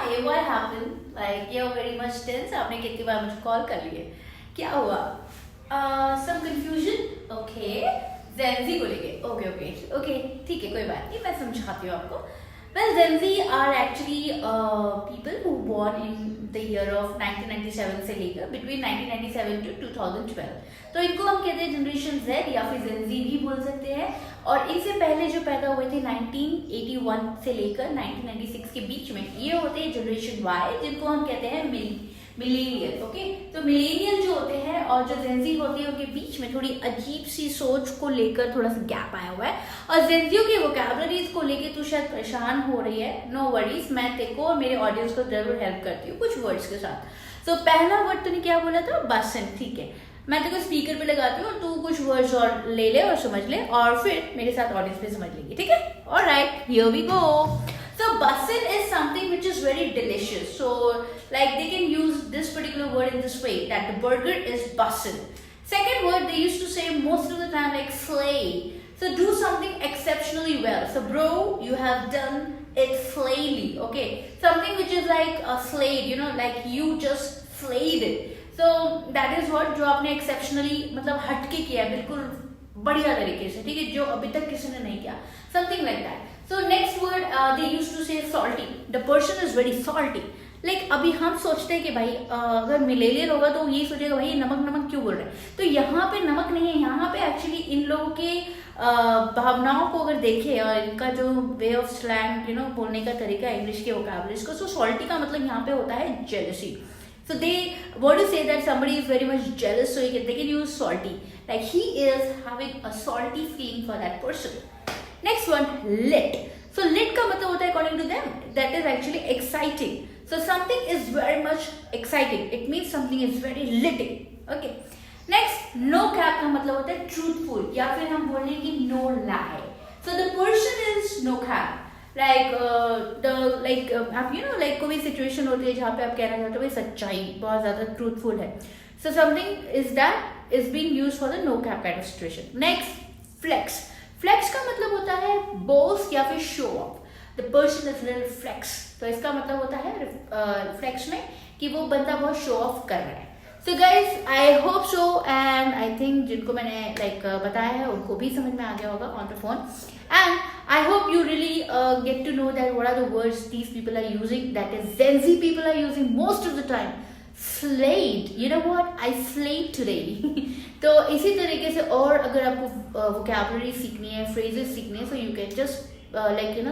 Hi, what happened? Like you're very much tense. आपने कितनी बार मुझे कॉल कर ली है? क्या हुआ? Some confusion? Okay. Zenzi को लेके. Okay. ठीक है, कोई बात नहीं. मैं समझाती हूँ आपको. Well, Gen Z are actually people who born in the year of 1997 से लेकर between 1997 to 2012. तो इनको हम कहते हैं जनरेशन Z या फिर Gen Z भी बोल सकते हैं. और इनसे पहले जो पैदा हुए थे 1981 से लेकर 1996 के बीच में, ये होते हैं जनरेशन Y, जिनको हम कहते हैं मिलेनियल. ओके, तो मिलेनियल जो होते हैं और जो जेंजी होती है उनके बीच में थोड़ी अजीब सी सोच को लेकर थोड़ा सा गैप आया हुआ है. और जेंजियों के वोकैबुलरीज को लेकर तू शायद परेशान हो रही है. नो वरीज, मैं तेको और मेरे ऑडियंस को जरूर हेल्प करती हूँ कुछ वर्ड्स के साथ. तो पहला वर्ड तूने क्या बोला था? बसन. ठीक है, मैं तेको स्पीकर पे लगाती हूँ और तू कुछ वर्ड्स और ले और समझ ले और फिर मेरे साथ ऑडियंस पे समझ लेगी. ठीक है? Alright, here we go. So bussin is something which is very delicious. So like they can use this particular word in this way, that the burger is bussin. Second word they used to say most of the time like slay. So do something exceptionally well. So bro, you have done it slayly. Okay, something which is like a slayed, you know, like you just slayed it. So that is what जो आपने exceptionally मतलब हटके किया है, बिल्कुल बढ़िया तरीके से. ठीक है, जो अभी तक किसी ने नहीं किया. Something like that. So next word they used to say salty. The person is very salty. Like अभी हम सोचते हैं कि भाई अगर मिलेनियल होगा तो यही सोचेगा भाई नमक क्यों बोल रहे हैं. तो यहाँ पे नमक नहीं है, यहाँ पे एक्चुअली इन लोगों के भावनाओं को अगर देखें और इनका जो वे ऑफ स्लैंग बोलने का तरीका इंग्लिश के वोकैबुलरीज को, सो सॉल्टी का मतलब यहाँ पे होता है jealousy. So they want to say that somebody is very much jealous, so they can use salty. Like he is having a salty feeling for that person. Next one, lit. So lit का मतलब होता है according to them that is actually exciting. So something is very much exciting. It means something is very lit. Okay. Next, no cap का मतलब होता है truthful या फिर हम बोलेंगे कि no lie. So the person is no cap. Like आप like कोई सिचुएशन होती है जहाँ पे आप कहना चाहते हो भाई सच्चाई बहुत ज्यादा ट्रूथफुल है. So something is that is being used for the no cap kind of situation. Next, flex. Flex का मतलब होता है बोस या फिर show off. The person is little flex. तो इसका मतलब होता है फ्लेक्स में कि वो बंदा बहुत शो ऑफ कर रहा है. So guys I hope so and I think जिनको मैंने बताया है उनको भी समझ में आ गया होगा on the phone. And I hope you really get to know that what are the words these people are using, that is Gen Z people are using most of the time. Slayed, you know what, I slayed today. तो इसी तरीके से और अगर आपको vocabulary सीखनी है, phrases सीखनी है, so you can just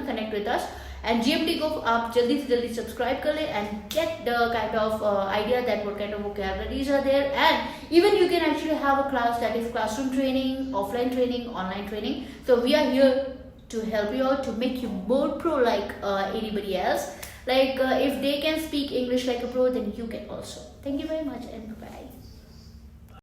connect with us. And GMT को आप जल्दी से जल्दी सब्सक्राइब कर ले and get the kind of idea that what kind of vocabularies are there. And even you can actually have a class that is classroom training, offline training, online training. So we are here to help you out, to make you more pro like anybody else. If they can speak English like a pro, then you can also. Thank you very much and bye-bye.